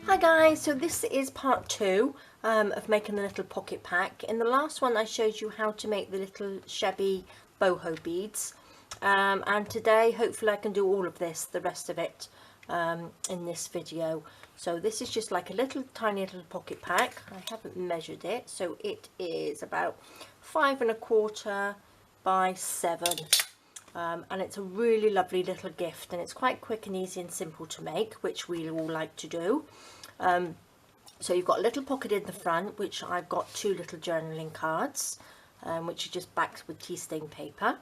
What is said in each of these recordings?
Hi guys, so this is part 2 of making the little pocket pack. In the last one I showed you how to make the little shabby boho beads, and today hopefully I can do all of this, the rest of it, in this video. So this is just like a little tiny little pocket pack. I haven't measured it, so it is about 5 1/4 by 7. And it's a really lovely little gift, and it's quite quick and easy and simple to make, which we all like to do. So you've got a little pocket in the front, which I've got 2 little journaling cards, which are just backed with tea stain paper,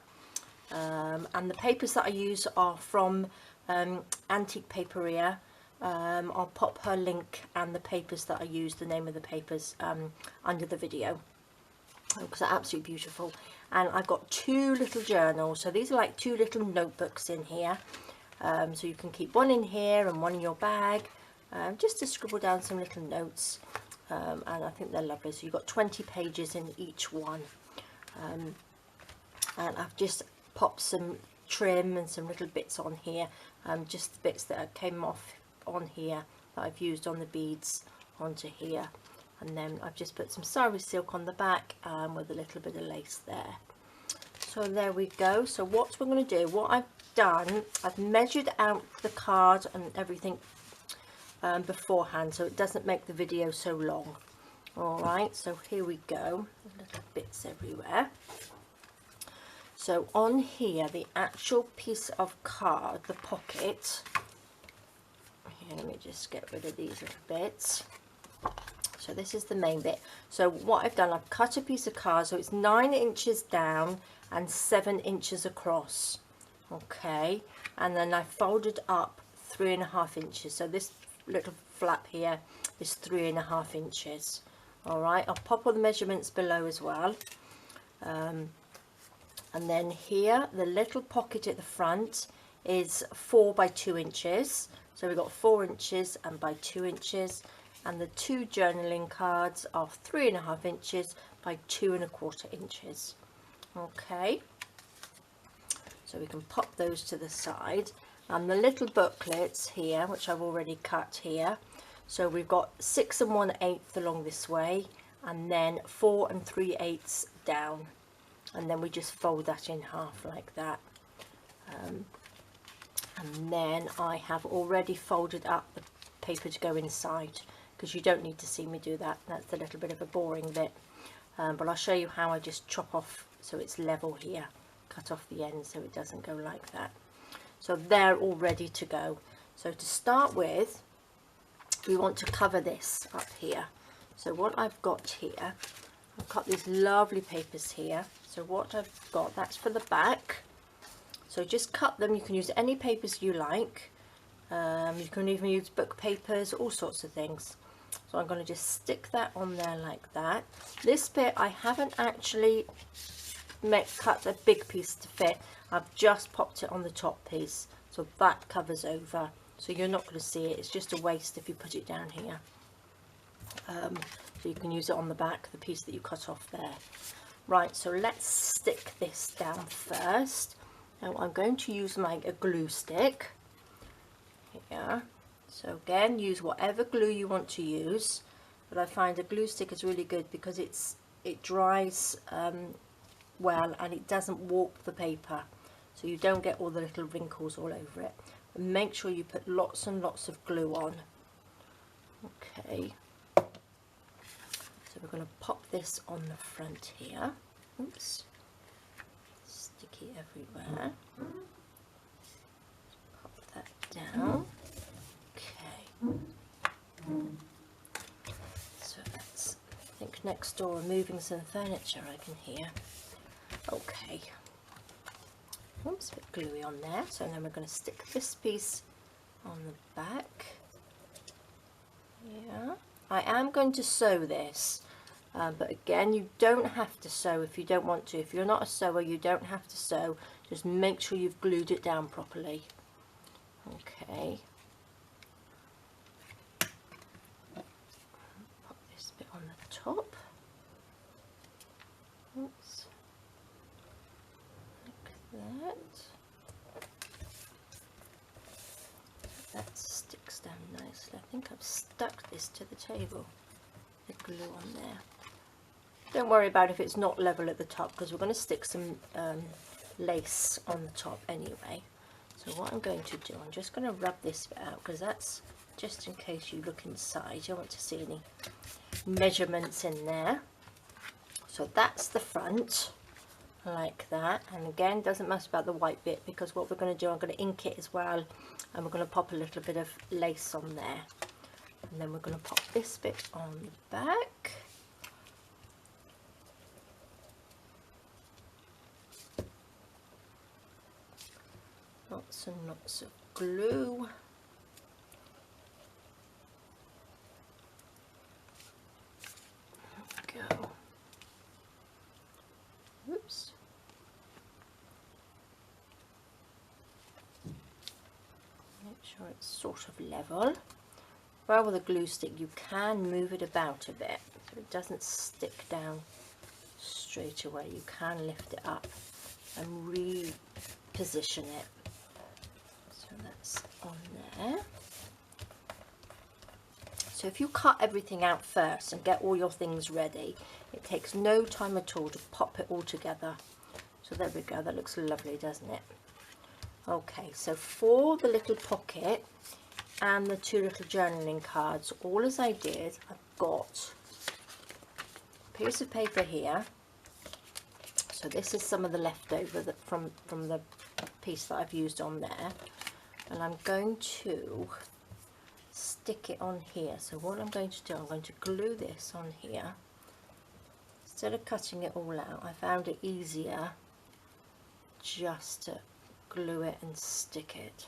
and the papers that I use are from AntiquePaperie. I'll pop her link and the papers that I use, the name of the papers, under the video, because they're absolutely beautiful. And I've got 2 little journals, so these are like 2 little notebooks in here, so you can keep one in here and one in your bag, just to scribble down some little notes, and I think they're lovely. So you've got 20 pages in each one, and I've just popped some trim and some little bits on here, just the bits that came off on here that I've used on the beads onto here. And then I've just put some sari silk on the back, with a little bit of lace there. So there we go. So what we're going to do, what I've done, I've measured out the card and everything beforehand, so it doesn't make the video so long. Alright, so here we go, little bits everywhere. So on here, the actual piece of card, the pocket, here, let me just get rid of these little bits. So this is the main bit. So what I've done, I've cut a piece of card, so it's 9 inches down and 7 inches across. Okay, and then I folded up 3.5 inches. So this little flap here is 3.5 inches. All right, I'll pop all the measurements below as well. And then here, the little pocket at the front is 4 by 2 inches. So we've got 4 inches and by 2 inches. And the 2 journaling cards are 3.5 inches by 2 1/4 inches. Okay, so we can pop those to the side. And the little booklets here, which I've already cut here, so we've got 6 1/8 along this way, and then 4 3/8 down, and then we just fold that in half like that. And then I have already folded up the paper to go inside, because you don't need to see me do that. That's a little bit of a boring bit, but I'll show you how I just chop off so it's level here, cut off the end so it doesn't go like that. So they're all ready to go. So to start with, we want to cover this up here. So what I've got here, I've got these lovely papers here. So what I've got, that's for the back. So just cut them. You can use any papers you like. You can even use book papers, all sorts of things. So I'm going to just stick that on there like that. This bit I haven't actually cut a big piece to fit. I've just popped it on the top piece, so that covers over, so you're not going to see it. It's just a waste if you put it down here. So you can use it on the back, the piece that you cut off there. Right, so let's stick this down first. Now I'm going to use a glue stick here. So again, use whatever glue you want to use, but I find a glue stick is really good because it dries well, and it doesn't warp the paper, so you don't get all the little wrinkles all over it. And make sure you put lots and lots of glue on. Okay, so we're going to pop this on the front here. Oops, sticky everywhere. Pop that down. Okay, so that's, I think next door are moving some furniture, I can hear. Okay, oops, a bit gluey on there. So then we're going to stick this piece on the back. Yeah, I am going to sew this, but again, you don't have to sew if you don't want to. If you're not a sewer, you don't have to sew. Just make sure you've glued it down properly. Okay, pop this bit on the top. Oops. That sticks down nicely. I think I've stuck this to the table, the glue on there. Don't worry about if it's not level at the top, because we're going to stick some lace on the top anyway. So what I'm going to do, I'm just going to rub this bit out, because that's just in case you look inside, you don't want to see any measurements in there. So that's the front, like that. And again, doesn't matter about the white bit, because what we're going to do, I'm going to ink it as well, and we're going to pop a little bit of lace on there. And then we're going to pop this bit on the back. Lots and lots of glue. There we go. Oops. Make sure it's sort of level. Well, with a glue stick you can move it about a bit so it doesn't stick down straight away. You can lift it up and reposition it. So that's on there. So if you cut everything out first and get all your things ready, it takes no time at all to pop it all together. So there we go, that looks lovely, doesn't it? Okay, so for the little pocket and the two little journaling cards, all as I did, I've got a piece of paper here. So this is some of the leftover that from the piece that I've used on there. And I'm going to stick it on here. So what I'm going to do, I'm going to glue this on here. Instead of cutting it all out, I found it easier just to glue it and stick it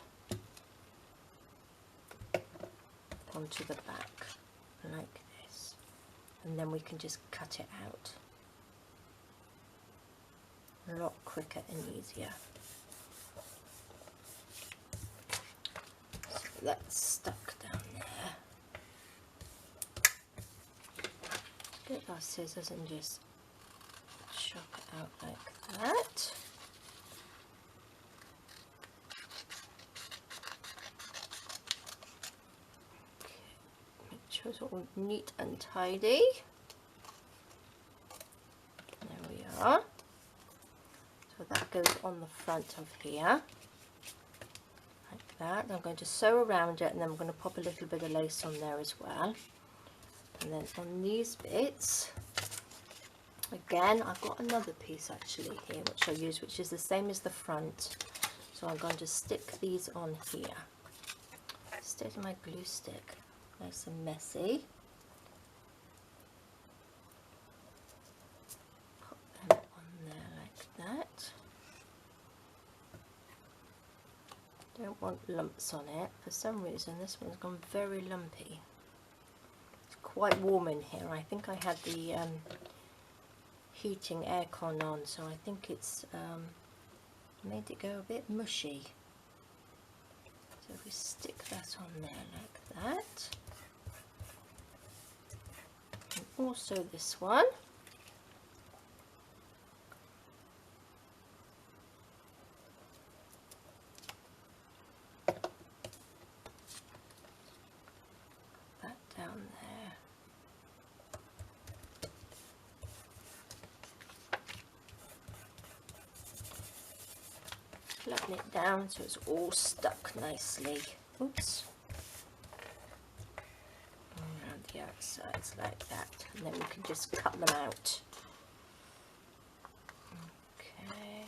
onto the back like this, and then we can just cut it out a lot quicker and easier. So that's stuck down there. Let's get our scissors and just chop it out like that. Make sure it's all neat and tidy. There we are. So that goes on the front of here. That. I'm going to sew around it, and then I'm going to pop a little bit of lace on there as well. And then on these bits, again, I've got another piece actually here which I use, which is the same as the front. So I'm going to stick these on here. Instead of my glue stick, nice and messy. Put them on there like that. Don't want lumps on it. For some reason this one's gone very lumpy. It's quite warm in here. I think I had the heating aircon on, so I think it's made it go a bit mushy. So if we stick that on there like that, and also this one. Down there. Flatten it down so it's all stuck nicely. Oops. Around the outsides like that, and then we can just cut them out. Okay.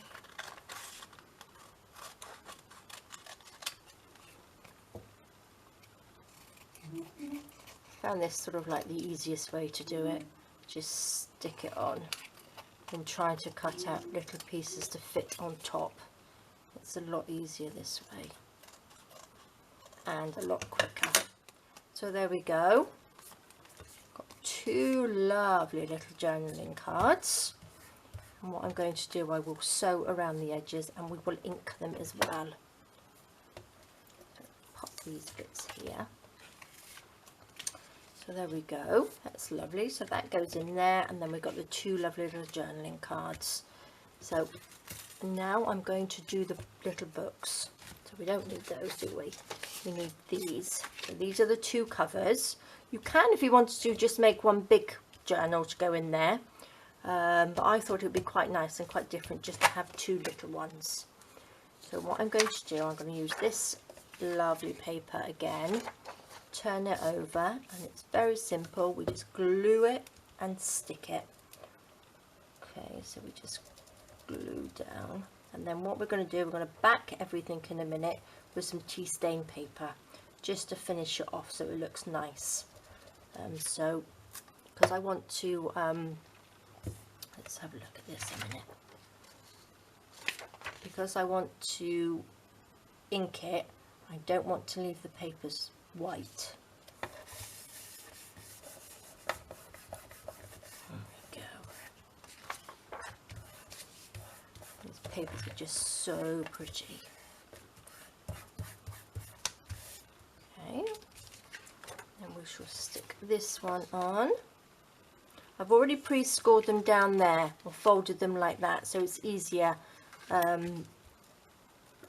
Found this sort of like the easiest way to do it. Just stick it on and try to cut out little pieces to fit on top. It's a lot easier this way and a lot quicker. So there we go. Got two lovely little journaling cards, and what I'm going to do, I will sew around the edges and we will ink them as well. Pop these bits here. So there we go, that's lovely. So that goes in there, and then we've got the two lovely little journaling cards. So now I'm going to do the little books. So we don't need those, do we? We need these. So these are the two covers. You can, if you wanted to, just make one big journal to go in there. But I thought it would be quite nice and quite different just to have two little ones. So what I'm going to do, I'm going to use this lovely paper again, turn it over, and it's very simple. We just glue it and stick it. Okay, so we just glue down, and then what we're going to do, we're going to back everything in a minute with some tea stain paper just to finish it off so it looks nice. So because I want to let's have a look at this a minute. Because I want to ink it, I don't want to leave the papers white. There we go. These papers are just so pretty. Okay, and we shall stick this one on. I've already pre-scored them down there, or folded them like that, so it's easier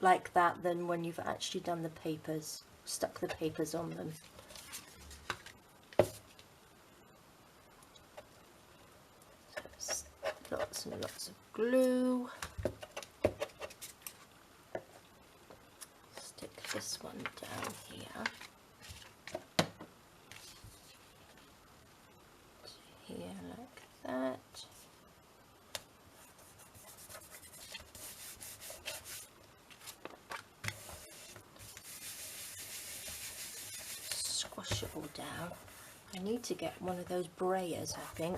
like that than when you've actually done the papers, stuck the papers on them. So lots and lots of glue. Stick this one down here. Here like that. Squash it all down. I need to get one of those brayers, I think,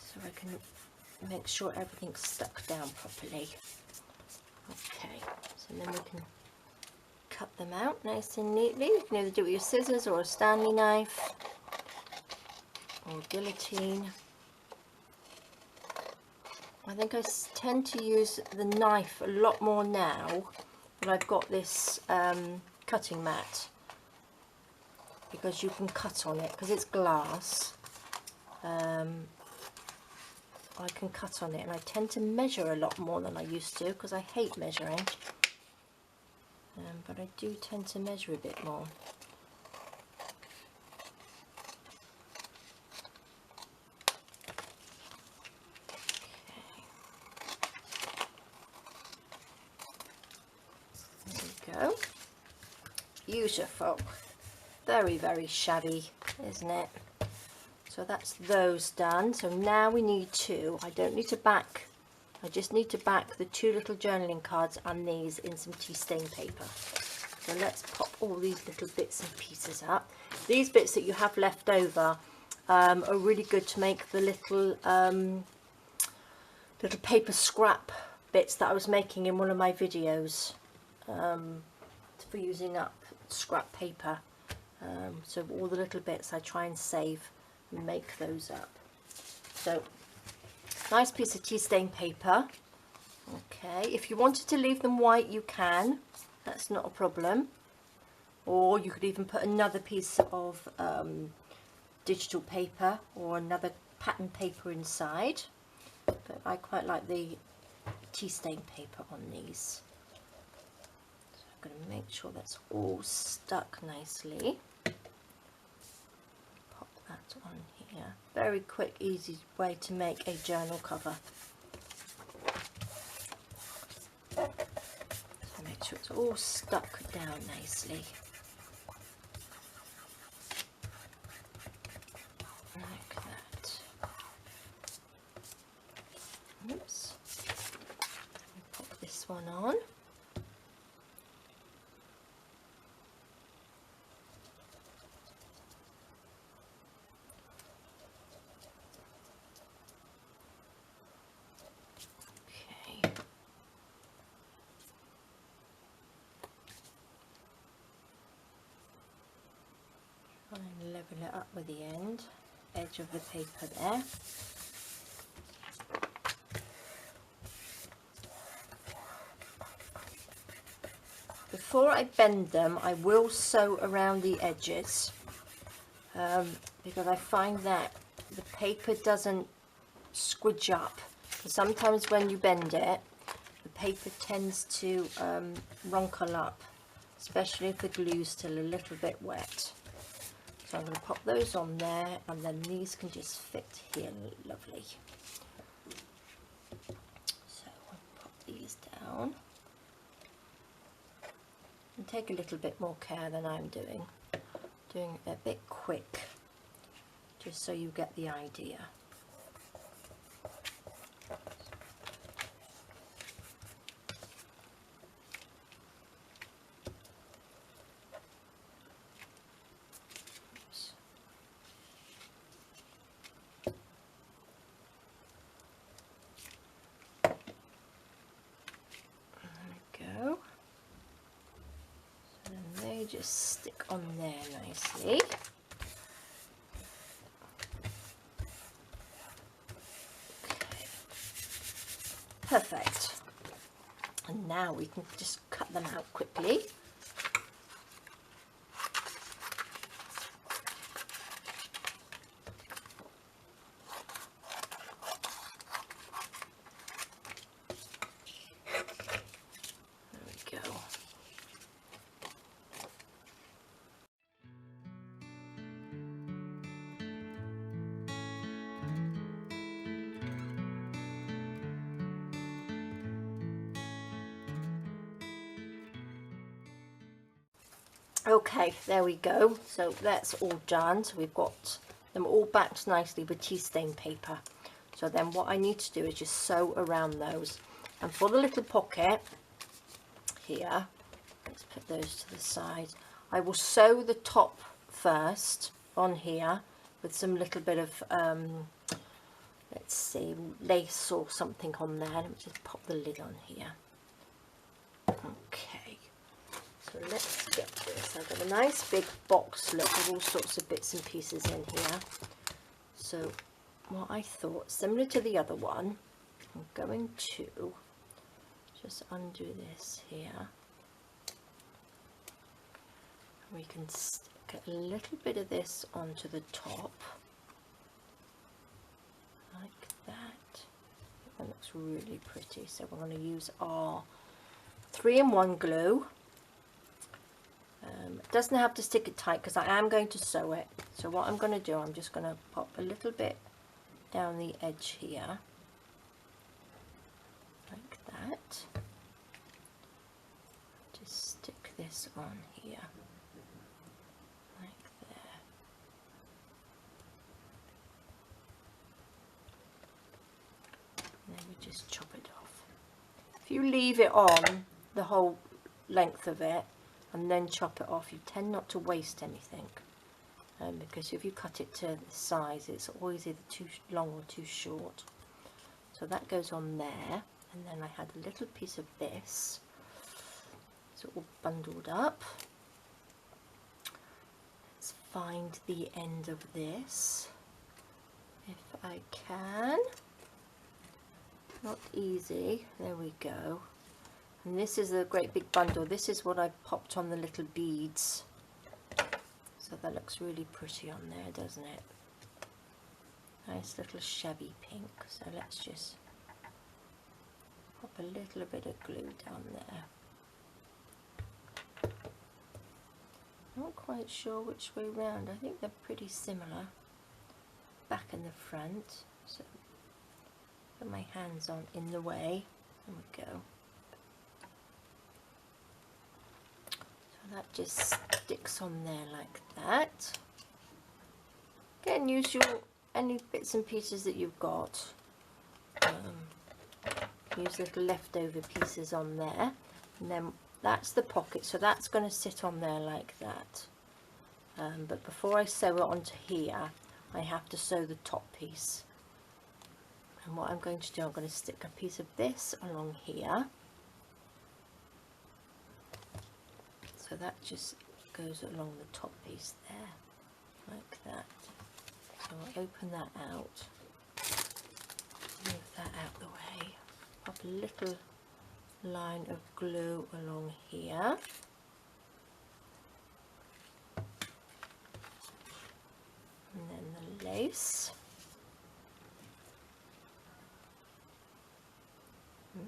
so I can make sure everything's stuck down properly. Okay, so then we can cut them out nice and neatly. You can either do it with your scissors or a Stanley knife or guillotine. I think I tend to use the knife a lot more now that I've got this cutting mat, because you can cut on it because it's glass. I can cut on it, and I tend to measure a lot more than I used to because I hate measuring, but I do tend to measure a bit more. Go. Beautiful. Very, very shabby, isn't it? So that's those done. So now we need two. I don't need to back, I just need to back the two little journaling cards and these in some tea stain paper. So let's pop all these little bits and pieces up. These bits that you have left over are really good to make the little little paper scrap bits that I was making in one of my videos. For using up scrap paper, so all the little bits I try and save and make those up. So nice piece of tea stain paper. Okay, if you wanted to leave them white, you can, that's not a problem, or you could even put another piece of digital paper or another pattern paper inside, but I quite like the tea stain paper on these. I'm going to make sure that's all stuck nicely. Pop that on here. Very quick, easy way to make a journal cover. So make sure it's all stuck down nicely. Like that. Oops. Pop this one on. And level it up with the edge of the paper there. Before I bend them, I will sew around the edges, because I find that the paper doesn't squidge up. Sometimes when you bend it, the paper tends to wrinkle up, especially if the glue's still a little bit wet. So I'm going to pop those on there, and then these can just fit here lovely. So I'll pop these down and take a little bit more care than I'm doing it a bit quick, just so you get the idea. Just stick on there nicely. Okay. Perfect. And now we can just cut them out quickly. There we go. Okay, there we go. So that's all done. So we've got them all backed nicely with tea stain paper. So then what I need to do is just sew around those. And for the little pocket here, let's put those to the side. I will sew the top first on here with some little bit of, let's see, lace or something on there. Let me just pop the lid on here. Okay. So let's get this. I've got a nice big box, look, with all sorts of bits and pieces in here. So what I thought, similar to the other one, I'm going to just undo this here. We can stick a little bit of this onto the top, like that. That looks really pretty. So we're going to use our 3-in-1 glue. It doesn't have to stick it tight because I am going to sew it. So what I'm going to do, I'm just going to pop a little bit down the edge here, like that. Just stick this on here, like there. And then we just chop it off. If you leave it on the whole length of it, and then chop it off, you tend not to waste anything, because if you cut it to the size, it's always either too long or too short. So that goes on there, and then I had a little piece of this, it's all bundled up. Let's find the end of this if I can. Not easy. There we go. And this is a great big bundle. This is what I popped on the little beads. So that looks really pretty on there, doesn't it? Nice little shabby pink. So let's just pop a little bit of glue down there. Not quite sure which way round. I think they're pretty similar. Back and the front. So put my hands on in the way. There we go. That just sticks on there like that. Again, use any bits and pieces that you've got. Use little leftover pieces on there, and then that's the pocket. So that's going to sit on there like that. But before I sew it onto here, I have to sew the top piece. And what I'm going to do, I'm going to stick a piece of this along here. So that just goes along the top piece there, like that. So I'll open that out, move that out the way, pop a little line of glue along here. And then the lace.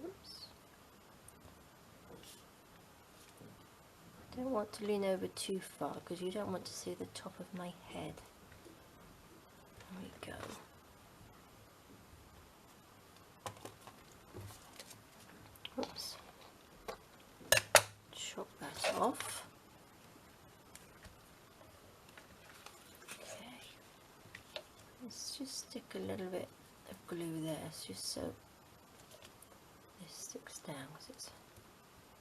Oops. don't want to lean over too far because you don't want to see the top of my head. There we go. Oops. Chop that off. Okay. Let's just stick a little bit of glue there, just so this sticks down, because it's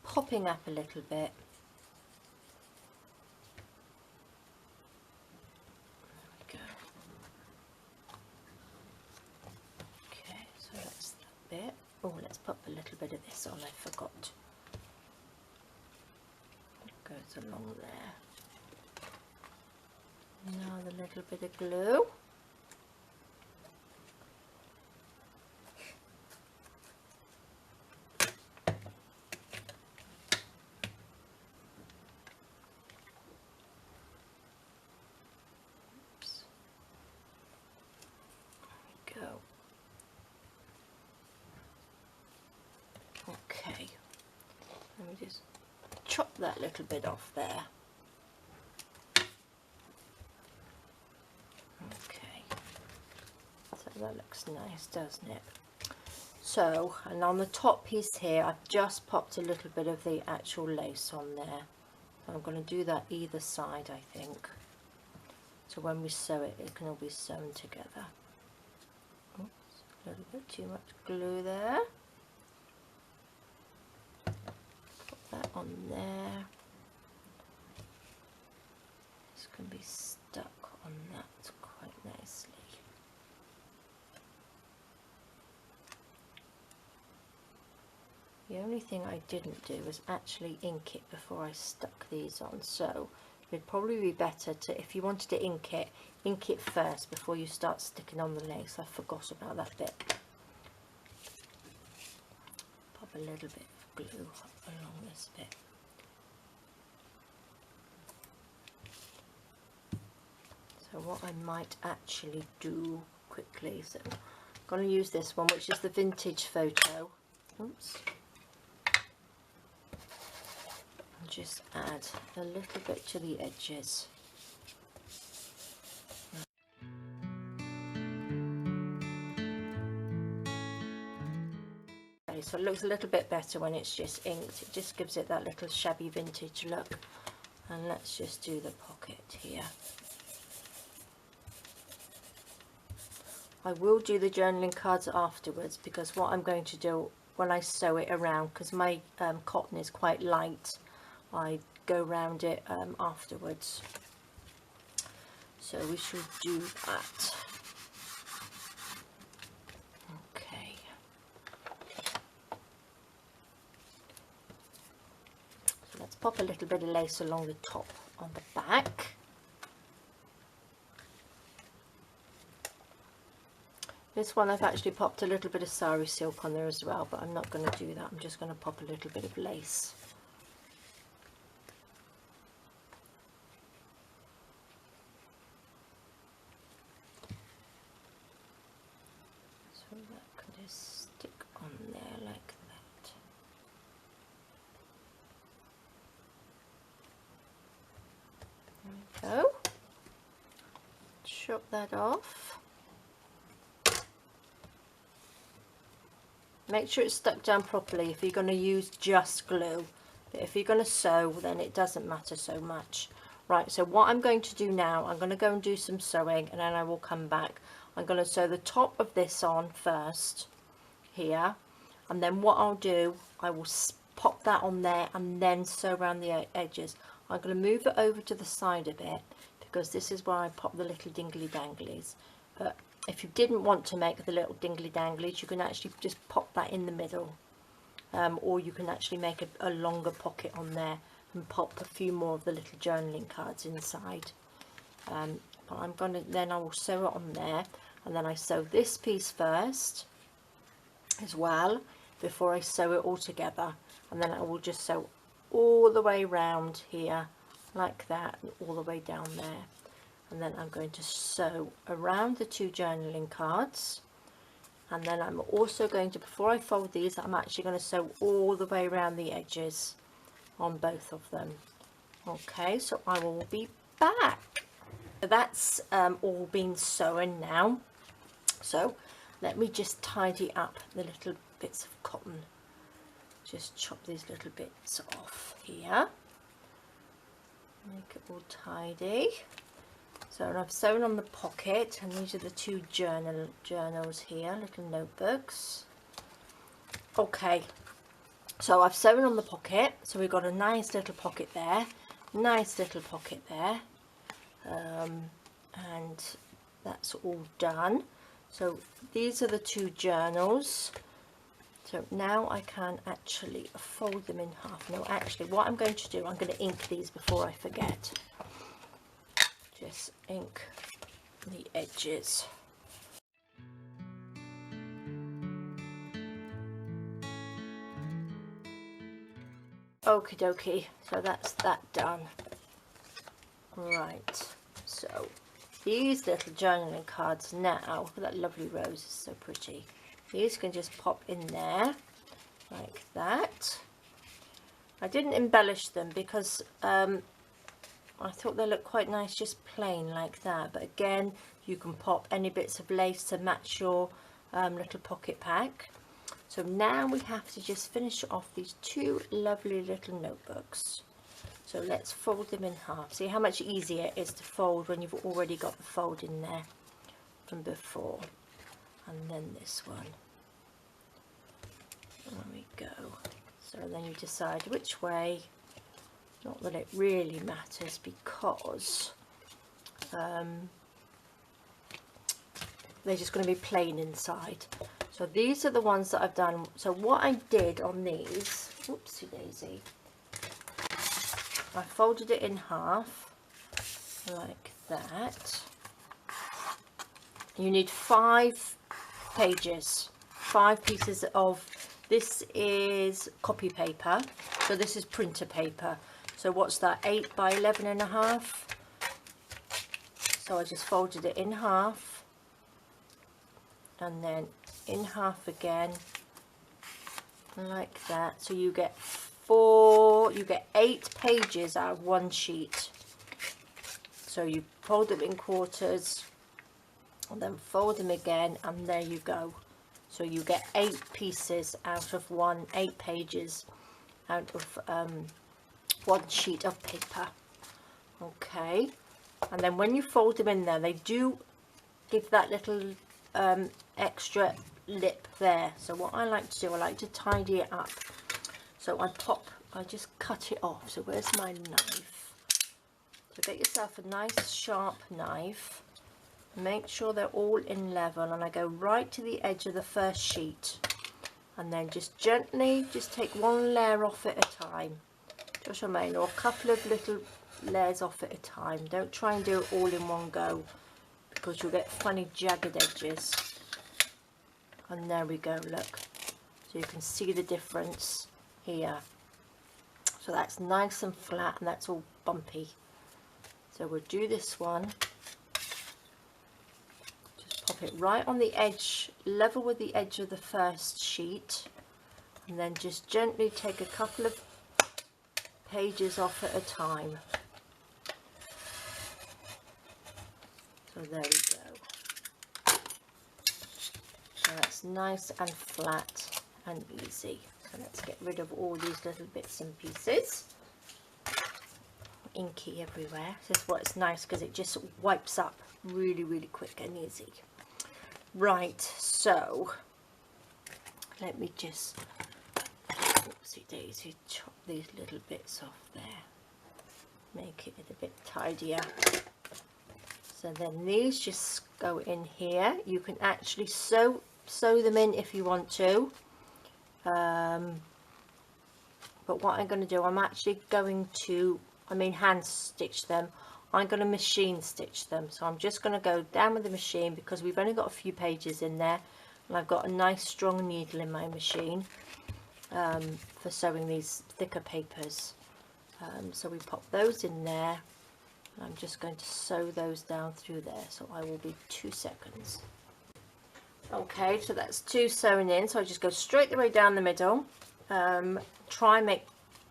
popping up a little bit. There we go. Okay, so that's that bit. Oh, let's pop a little bit of this on, I forgot. It goes along there. Now the little bit of glue. Oops. There we go. Okay, let me just chop that little bit off there. Okay, so that looks nice, doesn't it? So, and on the top piece here, I've just popped a little bit of the actual lace on there. I'm going to do that either side, I think. So when we sew it, it can all be sewn together. Oops, a little bit too much glue there. That on there. This can be stuck on that quite nicely. The only thing I didn't do was actually ink it before I stuck these on, so it'd probably be better to, if you wanted to ink it first before you start sticking on the lace. I forgot about that bit. Pop a little bit of glue along this bit. So what I might actually do quickly, so I'm going to use this one, which is the vintage photo. Oops. And just add a little bit to the edges. Okay, so it looks a little bit better when it's just inked. It just gives it that little shabby vintage look. And let's just do the pocket here. I will do the journaling cards afterwards, because what I'm going to do when I sew it around, because my cotton is quite light, I go around it afterwards. So we should do that. Okay. So let's pop a little bit of lace along the top on the back. This one I've actually popped a little bit of sari silk on there as well, but I'm not going to do that. I'm just going to pop a little bit of lace. So that can just stick on there like that. There we go. Chop that off. Make sure it's stuck down properly if you're going to use just glue. But if you're going to sew, then it doesn't matter so much. Right, so what I'm going to do now, I'm going to go and do some sewing, and then I will come back. I'm going to sew the top of this on first, here. And then what I'll do, I will pop that on there and then sew around the edges. I'm going to move it over to the side a bit, because this is where I pop the little dingly danglies. But if you didn't want to make the little dingly danglies, you can actually just pop that in the middle, or you can actually make a longer pocket on there and pop a few more of the little journaling cards inside. But I'm going to, then I will sew it on there, and then I sew this piece first as well before I sew it all together, and then I will just sew all the way round here like that and all the way down there. And then I'm going to sew around the two journaling cards, and then I'm also going to, before I fold these, I'm actually going to sew all the way around the edges on both of them. Okay, so I will be back. So that's all been sewn now. So let me just tidy up the little bits of cotton. Just chop these little bits off here. Make it all tidy. So I've sewn on the pocket, and these are the two journals here, little notebooks. Okay, so I've sewn on the pocket, so we've got a nice little pocket there, nice little pocket there, and that's all done. So these are the two journals. So now I can actually fold them in half. No, actually what I'm going to do, I'm going to ink these before I forget. Just ink the edges. Okie dokie, so that's that done. Right, so these little journaling cards now, look at that lovely rose, it's so pretty. These can just pop in there like that. I didn't embellish them because I thought they looked quite nice just plain like that, but again you can pop any bits of lace to match your little pocket pack. So now we have to just finish off these two lovely little notebooks. So let's fold them in half. See how much easier it is to fold when you've already got the fold in there from before. And then this one. There we go. So then you decide which way. Not that it really matters because they're just going to be plain inside. So these are the ones that I've done. So what I did on these, whoopsie daisy, I folded it in half like that. You need 5 pages, 5 pieces of, this is copy paper, so this is printer paper. So what's that, 8 by 11.5? So I just folded it in half and then in half again like that. So you get 8 pages out of one sheet. So you fold them in quarters and then fold them again, and there you go. So you get 8 pieces out of 8 pages out of one sheet of paper. Okay, and then when you fold them in there, they do give that little extra lip there. So what I like to do, I like to tidy it up. So I just cut it off. So where's my knife? So get yourself a nice sharp knife. Make sure they're all in level, and I go right to the edge of the first sheet, and then just gently just take one layer off at a time. Just remain, or a couple of little layers off at a time. Don't try and do it all in one go because you'll get funny jagged edges. And there we go, look. So you can see the difference here. So that's nice and flat, and that's all bumpy. So we'll do this one. Just pop it right on the edge, level with the edge of the first sheet, and then just gently take a couple of pages off at a time. So there we go. So that's nice and flat and easy. So let's get rid of all these little bits and pieces. Inky everywhere. This is what's nice because it just wipes up really, really quick and easy. Right, so let me just, oopsie daisy, chop these little bits off there. Make it a bit tidier. So then these just go in here. You can actually sew them in if you want to. But what I'm going to do, I'm actually going to, hand stitch them. I'm going to machine stitch them. So I'm just going to go down with the machine because we've only got a few pages in there, and I've got a nice strong needle in my machine for sewing these thicker papers. So we pop those in there. I'm just going to sew those down through there, so I will be 2 seconds. Okay, so that's 2 sewn in, so I just go straight the way down the middle. Try and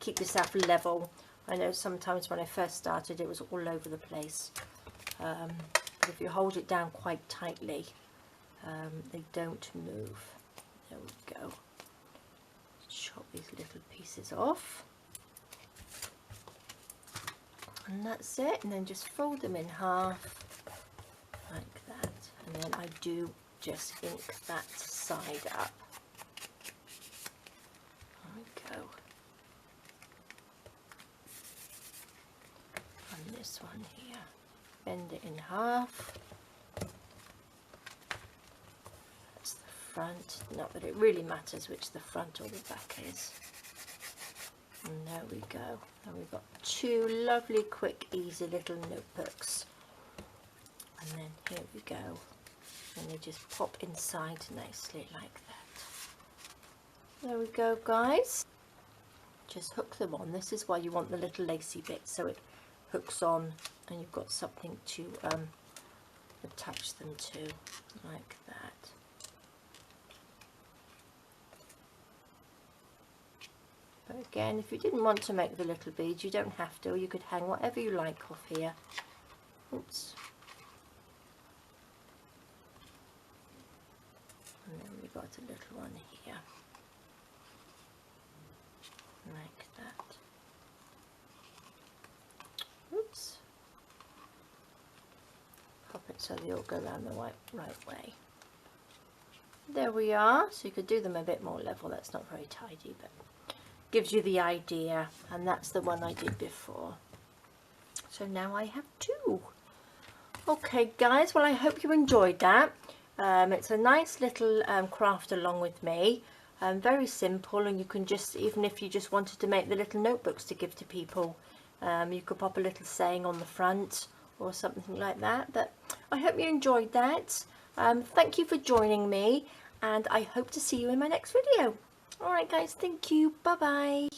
keep yourself level. I know sometimes when I first started it was all over the place, but if you hold it down quite tightly, they don't move. There we go. Chop these little pieces off, and that's it, and then just fold them in half like that, and then I do just ink that side up. There we go. And this one here, bend it in half. That's the front, not that it really matters which the front or the back is. And there we go, and we've got two lovely, quick, easy little notebooks. And then here we go, and they just pop inside nicely like that. There we go, guys. Just hook them on. This is why you want the little lacy bit, so it hooks on and you've got something to attach them to, like that. But again, if you didn't want to make the little beads, you don't have to. You could hang whatever you like off here. Oops. And then we've got a little one here, like that. Oops. Pop it so they all go around the right way. There we are. So you could do them a bit more level. That's not very tidy, but gives you the idea. And that's the one I did before. So now I have two. Okay, guys. Well, I hope you enjoyed that. It's a nice little craft along with me. Very simple, and you can just, even if you just wanted to make the little notebooks to give to people, you could pop a little saying on the front or something like that. But I hope you enjoyed that. Thank you for joining me, and I hope to see you in my next video. Alright guys, thank you, bye bye.